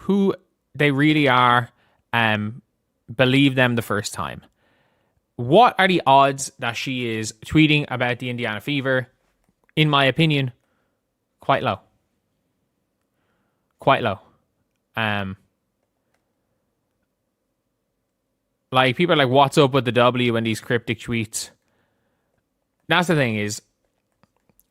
who they really are, believe them the first time. What are the odds that she is tweeting about the Indiana Fever? In my opinion, quite low. Quite low. Like, people are like, what's up with the W and these cryptic tweets? That's the thing, is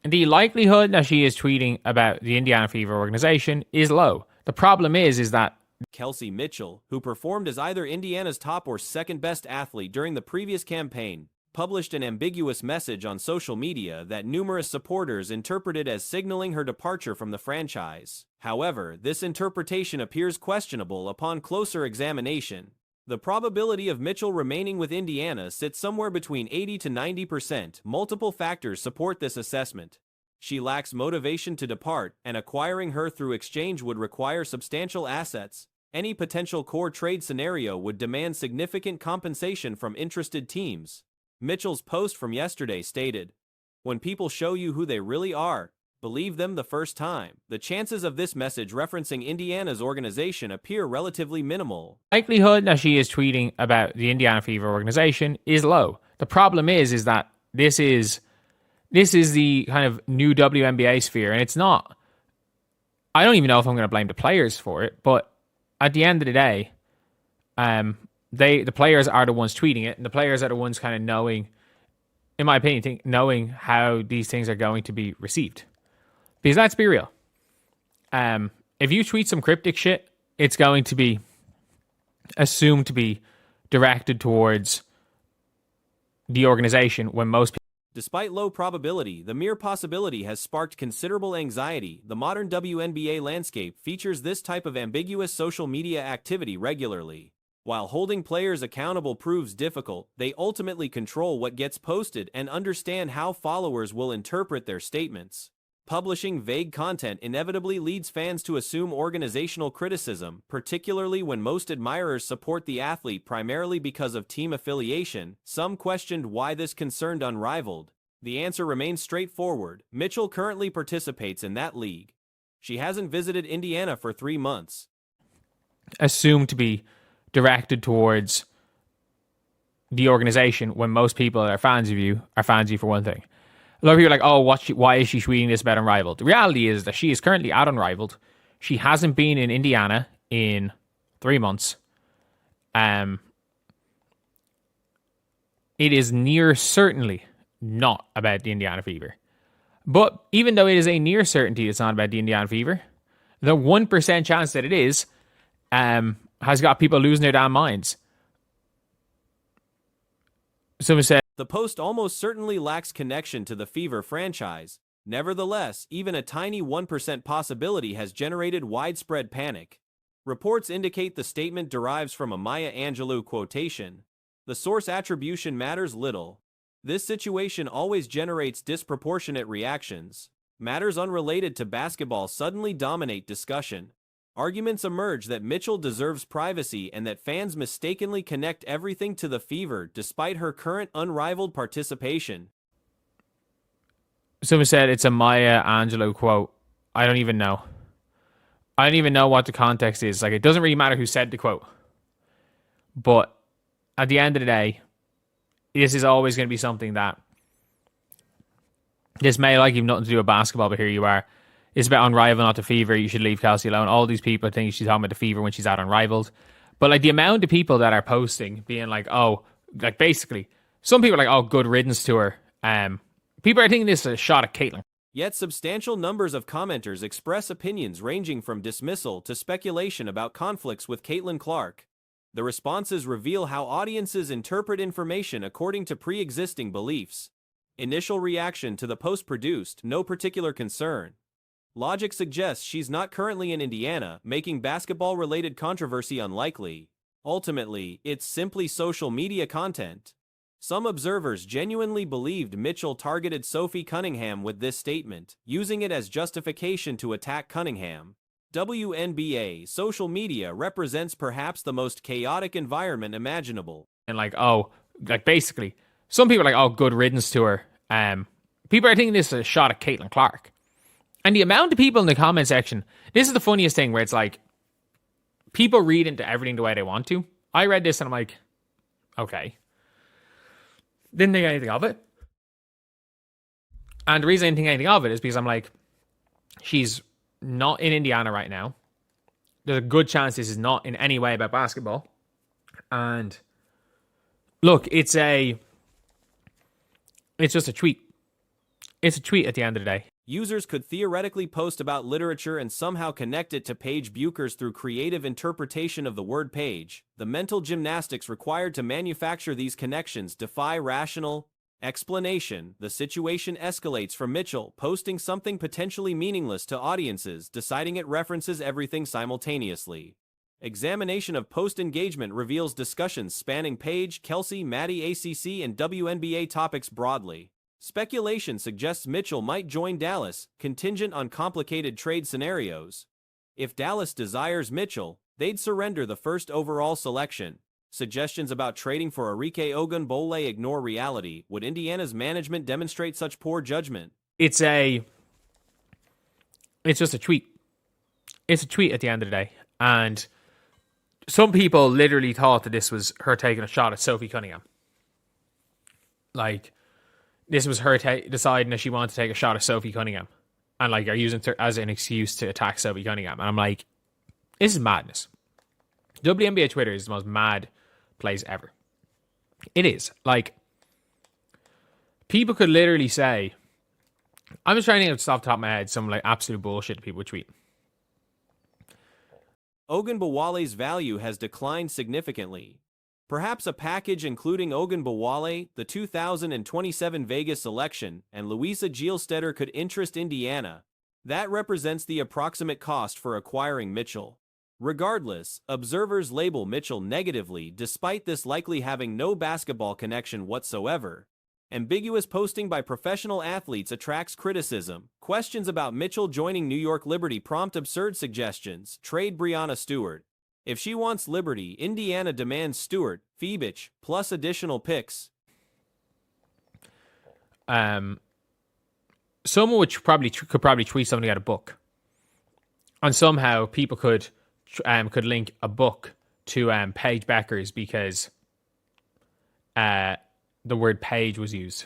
the likelihood that she is tweeting about the Indiana Fever organization is low. The problem is that Kelsey Mitchell, who performed as either Indiana's top or second best athlete during the previous campaign, published an ambiguous message on social media that numerous supporters interpreted as signaling her departure from the franchise. However, this interpretation appears questionable upon closer examination. The probability of Mitchell remaining with Indiana sits somewhere between 80 to 90%. Multiple factors support this assessment. She lacks motivation to depart, and acquiring her through exchange would require substantial assets. Any potential core trade scenario would demand significant compensation from interested teams. Mitchell's post from yesterday stated, "When people show you who they really are, believe them the first time." The chances of this message referencing Indiana's organization appear relatively minimal. Likelihood that she is tweeting about the Indiana Fever organization is low. The problem is that this is the kind of new WNBA sphere, and it's not. I don't even know if I'm going to blame the players for it, but at the end of the day, the players are the ones tweeting it, and the players are the ones kind of knowing, in my opinion, knowing how these things are going to be received. Because let's be real. If you tweet some cryptic shit, it's going to be assumed to be directed towards the organization when most people. Despite low probability, the mere possibility has sparked considerable anxiety. The modern WNBA landscape features this type of ambiguous social media activity regularly. While holding players accountable proves difficult, they ultimately control what gets posted and understand how followers will interpret their statements. Publishing vague content inevitably leads fans to assume organizational criticism, particularly when most admirers support the athlete primarily because of team affiliation. Some questioned why this concerned Unrivaled. The answer remains straightforward. Mitchell currently participates in that league. She hasn't visited Indiana for 3 months. Assumed to be directed towards the organization when most people that are fans of you for one thing. A lot of people are like, oh, why is she tweeting this about Unrivaled? The reality is that she is currently at Unrivaled. She hasn't been in Indiana in 3 months. It is near certainly not about the Indiana Fever. But even though it is a near certainty it's not about the Indiana Fever, the 1% chance that it is has got people losing their damn minds. Someone said, "The post almost certainly lacks connection to the Fever franchise. Nevertheless, even a tiny 1% possibility has generated widespread panic. Reports indicate the statement derives from a Maya Angelou quotation. The source attribution matters little. This situation always generates disproportionate reactions. Matters unrelated to basketball suddenly dominate discussion. Arguments emerge that Mitchell deserves privacy and that fans mistakenly connect everything to the Fever despite her current unrivaled participation." Someone said it's a Maya Angelou quote. I don't even know. I don't even know what the context is. Like, it doesn't really matter who said the quote. But at the end of the day, this is always going to be something that this may like you've nothing to do with basketball, but here you are. It's about Unrivaled, not the Fever. You should leave Kelsey alone. All these people think she's talking about the Fever when she's at Unrivaled. But like the amount of people that are posting being like, oh, like basically, some people are like, oh, good riddance to her. People are thinking this is a shot at Caitlin. Yet substantial numbers of commenters express opinions ranging from dismissal to speculation about conflicts with Caitlin Clark. The responses reveal how audiences interpret information according to pre-existing beliefs. Initial reaction to the post produced, no particular concern. Logic suggests she's not currently in Indiana, making basketball-related controversy unlikely. Ultimately, it's simply social media content. Some observers genuinely believed Mitchell targeted Sophie Cunningham with this statement, using it as justification to attack Cunningham. WNBA social media represents perhaps the most chaotic environment imaginable. And like, oh, like basically, some people are like, oh, good riddance to her. People are thinking this is a shot at Caitlin Clark. And the amount of people in the comment section, this is the funniest thing where it's like, people read into everything the way they want to. I read this and I'm like, okay. Didn't think anything of it. And the reason I didn't think anything of it is because I'm like, she's not in Indiana right now. There's a good chance this is not in any way about basketball. And look, it's just a tweet. It's a tweet at the end of the day. Users could theoretically post about literature and somehow connect it to Paige Buchers through creative interpretation of the word page. The mental gymnastics required to manufacture these connections defy rational explanation. The situation escalates from Mitchell posting something potentially meaningless to audiences, deciding it references everything simultaneously. Examination of post engagement reveals discussions spanning Paige, Kelsey, Maddie, ACC, and WNBA topics broadly. Speculation suggests Mitchell might join Dallas, contingent on complicated trade scenarios. If Dallas desires Mitchell, they'd surrender the first overall selection. Suggestions about trading for Arike Ogunbowale ignore reality. Would Indiana's management demonstrate such poor judgment? It's just a tweet. It's a tweet at the end of the day. And some people literally thought that this was her taking a shot at Sophie Cunningham. Like, this was her deciding that she wanted to take a shot at Sophie Cunningham. And, like, are using it as an excuse to attack Sophie Cunningham. And I'm like, this is madness. WNBA Twitter is the most mad place ever. It is. Like, people could literally say, I'm just trying to think off the top of my head some, like, absolute bullshit that people would tweet. Ogunbowale's value has declined significantly. Perhaps a package including Ogunbowale, the 2027 Vegas selection, and Louisa Gielstetter could interest Indiana. That represents the approximate cost for acquiring Mitchell. Regardless, observers label Mitchell negatively despite this likely having no basketball connection whatsoever. Ambiguous posting by professional athletes attracts criticism. Questions about Mitchell joining New York Liberty prompt absurd suggestions. Trade Breanna Stewart. If she wants Liberty, Indiana demands Stewart, Febich, plus additional picks. Someone could probably tweet something out of a book, and somehow people could link a book to Paige Buchers because the word page was used.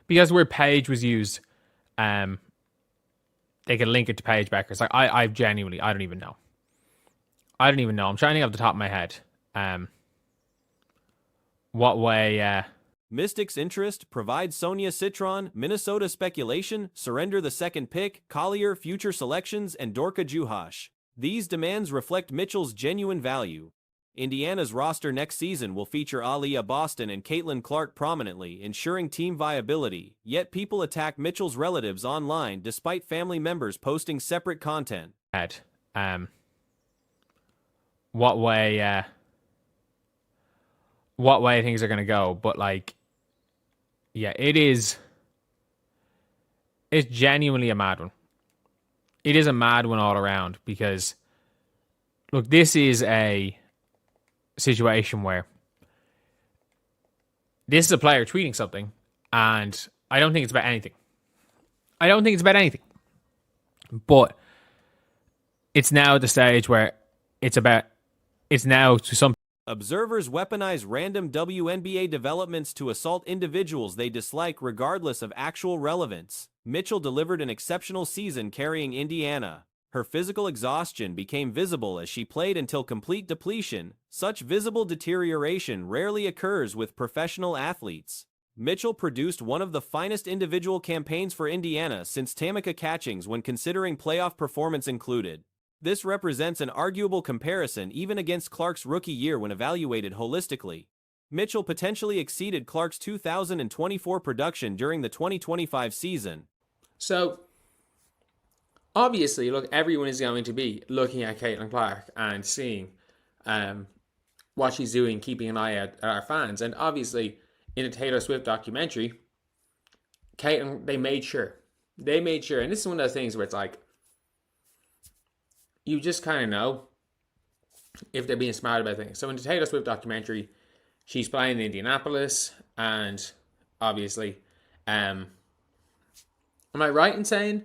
Because the word page was used, they could link it to Paige Buchers. Like, I genuinely, I don't even know. I'm trying to think off the top of my head. What way? Mystics interest, provide Sonia Citron, Minnesota speculation, surrender the second pick, Collier future selections, and Dorka Juhasz. These demands reflect Mitchell's genuine value. Indiana's roster next season will feature Aaliyah Boston and Caitlin Clark prominently, ensuring team viability, yet people attack Mitchell's relatives online despite family members posting separate content. What way things are going to go, but like, yeah, it's genuinely a mad one. It is a mad one all around because, look, this is a situation where this is a player tweeting something, and I don't think it's about anything. But it's now at the stage where it's now to some. Observers weaponize random WNBA developments to assault individuals they dislike regardless of actual relevance. Mitchell delivered an exceptional season carrying Indiana. Her physical exhaustion became visible as she played until complete depletion. Such visible deterioration rarely occurs with professional athletes. Mitchell produced one of the finest individual campaigns for Indiana since Tamika Catchings when considering playoff performance included. This represents an arguable comparison even against Clark's rookie year when evaluated holistically. Mitchell potentially exceeded Clark's 2024 production during the 2025 season. So, obviously, look, everyone is going to be looking at Caitlin Clark and seeing what she's doing, keeping an eye out at our fans. And obviously, in the Taylor Swift documentary, Caitlin, they made sure. And this is one of those things where it's like, you just kind of know if they're being smart about things. So in the Taylor Swift documentary, she's playing in Indianapolis, and obviously, am I right in saying?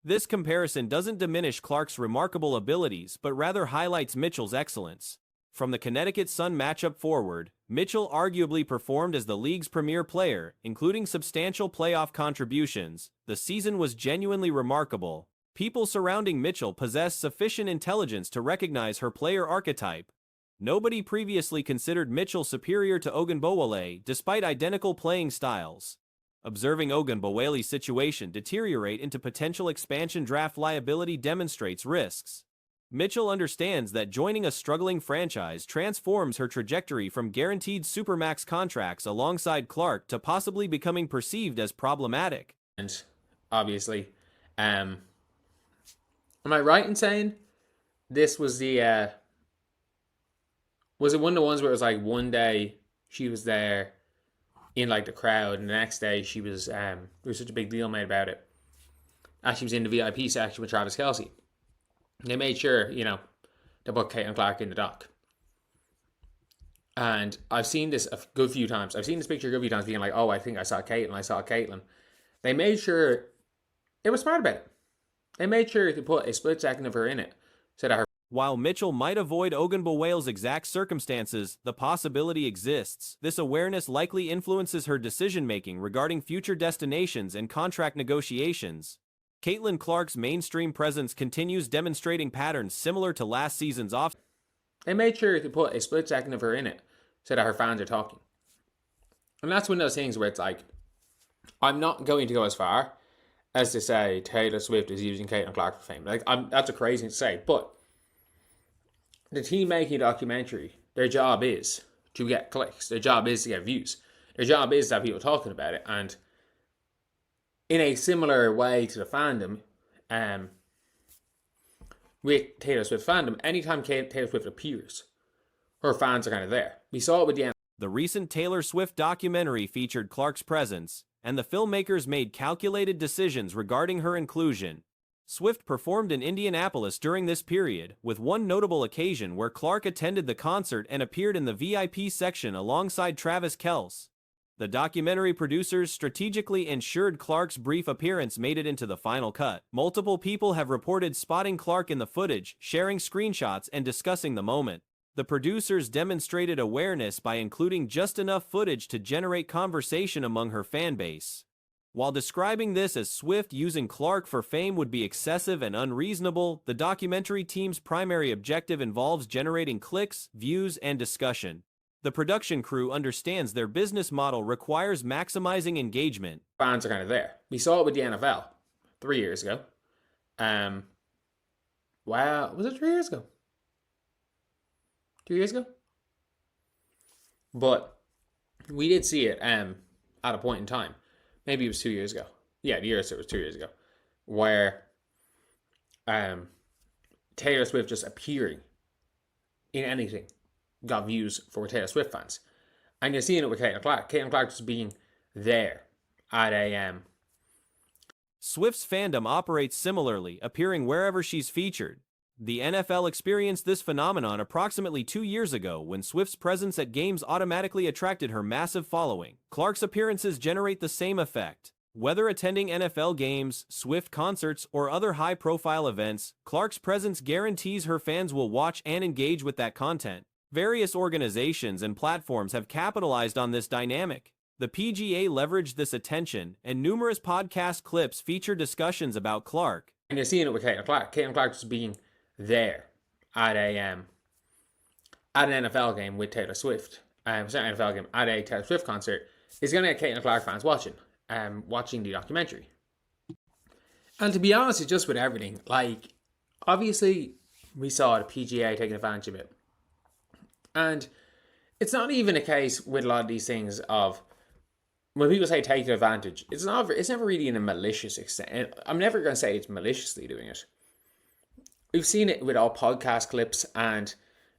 This comparison doesn't diminish Clark's remarkable abilities but rather highlights Mitchell's excellence. From the Connecticut Sun matchup forward, Mitchell arguably performed as the league's premier player, including substantial playoff contributions. The season was genuinely remarkable. People surrounding Mitchell possessed sufficient intelligence to recognize her player archetype. Nobody previously considered Mitchell superior to Ogunbowale despite identical playing styles. Observing Ogunbowale's situation deteriorate into potential expansion draft liability demonstrates risks. Mitchell understands that joining a struggling franchise transforms her trajectory from guaranteed supermax contracts alongside Clark to possibly becoming perceived as problematic. And obviously, am I right in saying this was the was it one of the ones where it was like one day she was there in like the crowd and the next day she was there was such a big deal made about it. Actually was in the VIP section with Travis Kelce. They made sure, they put Caitlin Clark in the dock. And I've seen this a good few times. I've seen this picture a good few times being like, oh, I think I saw Caitlin. They made sure, they were smart about it. They made sure to put a split second of her in it. So that her. While Mitchell might avoid Ogunbowale's exact circumstances, the possibility exists. This awareness likely influences her decision-making regarding future destinations and contract negotiations. Caitlin Clark's mainstream presence continues demonstrating patterns similar to last season's off. They made sure to put a split second of her in it so that her fans are talking. And that's one of those things where it's like, I'm not going to go as far as to say Taylor Swift is using Caitlin Clark for fame. That's a crazy thing to say, but the team making a documentary, their job is to get clicks. Their job is to get views. Their job is to have people talking about it. And in a similar way to the fandom, with Taylor Swift fandom, anytime Taylor Swift appears, her fans are kind of there. We saw it with the recent Taylor Swift documentary featured Clark's presence, and the filmmakers made calculated decisions regarding her inclusion. Swift performed in Indianapolis during this period, with one notable occasion where Clark attended the concert and appeared in the VIP section alongside Travis Kelce. The documentary producers strategically ensured Clark's brief appearance made it into the final cut. Multiple people have reported spotting Clark in the footage, sharing screenshots, and discussing the moment. The producers demonstrated awareness by including just enough footage to generate conversation among her fan base. While describing this as Swift using Clark for fame would be excessive and unreasonable, the documentary team's primary objective involves generating clicks, views, and discussion. The production crew understands their business model requires maximizing engagement. Fans are kind of there. We saw it with the NFL 3 years ago. Wow, was it 3 years ago? 2 years ago? But we did see it at a point in time. Maybe it was 2 years ago. Yeah, the year it was 2 years ago. Where Taylor Swift just appearing in anything got views for Taylor Swift fans. And you're seeing it with Caitlin Clark. Caitlin Clark just being there at a Swift's fandom operates similarly, appearing wherever she's featured. The NFL experienced this phenomenon approximately 2 years ago when Swift's presence at games automatically attracted her massive following. Clark's appearances generate the same effect. Whether attending NFL games, Swift concerts, or other high-profile events, Clark's presence guarantees her fans will watch and engage with that content. Various organizations and platforms have capitalized on this dynamic. The PGA leveraged this attention, and numerous podcast clips feature discussions about Clark. And you're seeing it with Caitlin Clark. Caitlin Clark just being there at an NFL game with Taylor Swift. Sorry, NFL game at a Taylor Swift concert is going to get Caitlin Clark fans watching the documentary. And to be honest, it's just with everything. Like, obviously, we saw the PGA taking advantage of it. And it's not even a case with a lot of these things of when people say taking advantage, it's never really in a malicious extent. I'm never going to say it's maliciously doing it. We've seen it with all podcast clips, and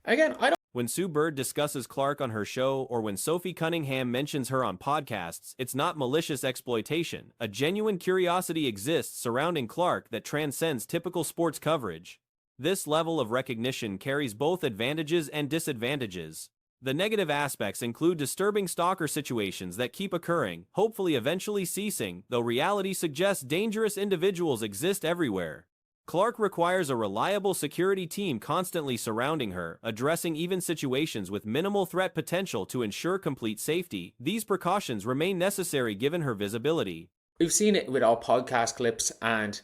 again, When Sue Bird discusses Clark on her show, or when Sophie Cunningham mentions her on podcasts, it's not malicious exploitation. A genuine curiosity exists surrounding Clark that transcends typical sports coverage. This level of recognition carries both advantages and disadvantages. The negative aspects include disturbing stalker situations that keep occurring, hopefully eventually ceasing, though reality suggests dangerous individuals exist everywhere. Clark requires a reliable security team constantly surrounding her, addressing even situations with minimal threat potential to ensure complete safety. These precautions remain necessary given her visibility. We've seen it with all podcast clips, and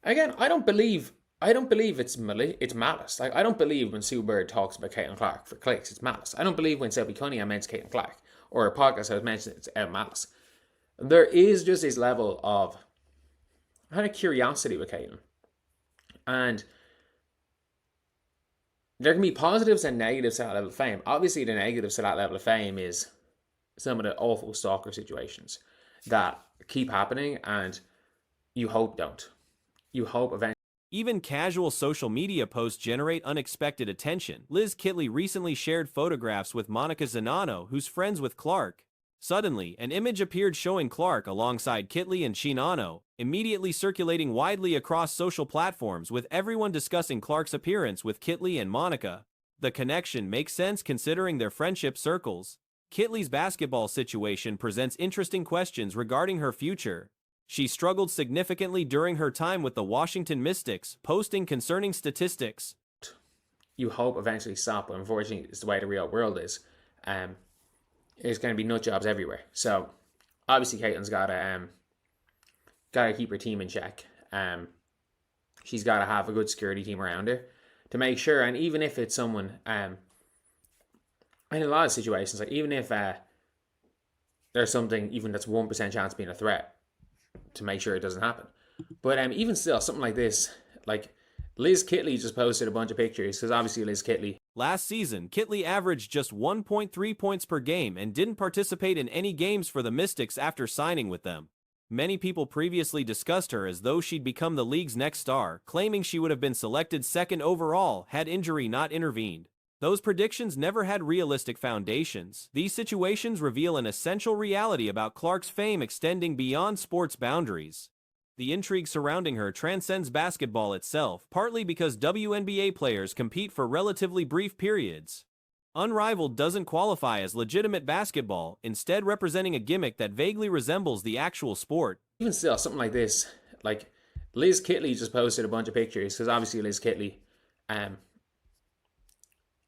again, I don't believe it's malice. Like, I don't believe when Sue Bird talks about Caitlin Clark for clicks, it's malice. I don't believe when Sophie Cunningham mentions Caitlin Clark or a podcast I was mentioning it's malice. There is just this level of kind of curiosity with Caitlin, and there can be positives and negatives to that level of fame. Obviously, the negatives to that level of fame is some of the awful stalker situations that keep happening, and you hope don't. You hope eventually. Even casual social media posts generate unexpected attention. Liz Kitley recently shared photographs with Monica Zanano, who's friends with Clark. Suddenly, an image appeared showing Clark alongside Kitley and Shinano, immediately circulating widely across social platforms, with everyone discussing Clark's appearance with Kitley and Monica. The connection makes sense considering their friendship circles. Kitley's basketball situation presents interesting questions regarding her future. She struggled significantly during her time with the Washington Mystics, posting concerning statistics. You hope eventually stop, but unfortunately, it's the way the real world is. There's going to be nut jobs everywhere. So, obviously, Caitlin's got to keep her team in check. She's got to have a good security team around her to make sure. And even if it's someone, in a lot of situations, like even if there's something, even that's 1% chance of being a threat, to make sure it doesn't happen. But even still, something like this, like Liz Kitley just posted a bunch of pictures, because obviously Liz Kitley. Last season, Kitley averaged just 1.3 points per game and didn't participate in any games for the Mystics after signing with them. Many people previously discussed her as though she'd become the league's next star, claiming she would have been selected second overall had injury not intervened. Those predictions never had realistic foundations. These situations reveal an essential reality about Clark's fame extending beyond sports boundaries. The intrigue surrounding her transcends basketball itself, partly because WNBA players compete for relatively brief periods. Unrivaled doesn't qualify as legitimate basketball, instead representing a gimmick that vaguely resembles the actual sport. Even still, something like this, like Liz Kitley just posted a bunch of pictures, because obviously Liz Kitley, I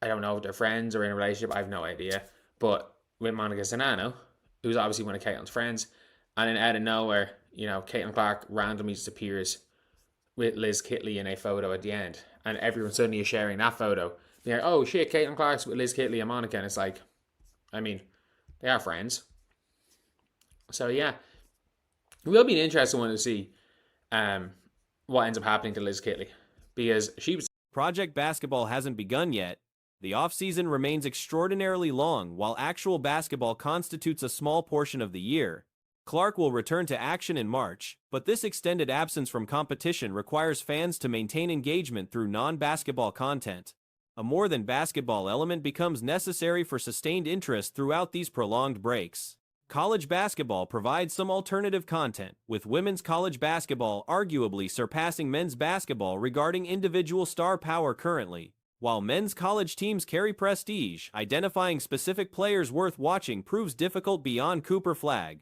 don't know if they're friends or in a relationship, I have no idea. But with Monica Zanano, who's obviously one of Caitlin's friends, and then out of nowhere, Caitlin Clark randomly just appears with Liz Kitley in a photo at the end. And everyone suddenly is sharing that photo. They're like, oh shit, Caitlin Clark's with Liz Kitley and Monica. And it's like, they are friends. So yeah, it will be an interesting one to see what ends up happening to Liz Kitley. Because she was... Project Basketball hasn't begun yet. The offseason remains extraordinarily long, while actual basketball constitutes a small portion of the year. Clark will return to action in March, but this extended absence from competition requires fans to maintain engagement through non-basketball content. A more than basketball element becomes necessary for sustained interest throughout these prolonged breaks. College basketball provides some alternative content, with women's college basketball arguably surpassing men's basketball regarding individual star power currently. While men's college teams carry prestige, identifying specific players worth watching proves difficult beyond Cooper Flagg.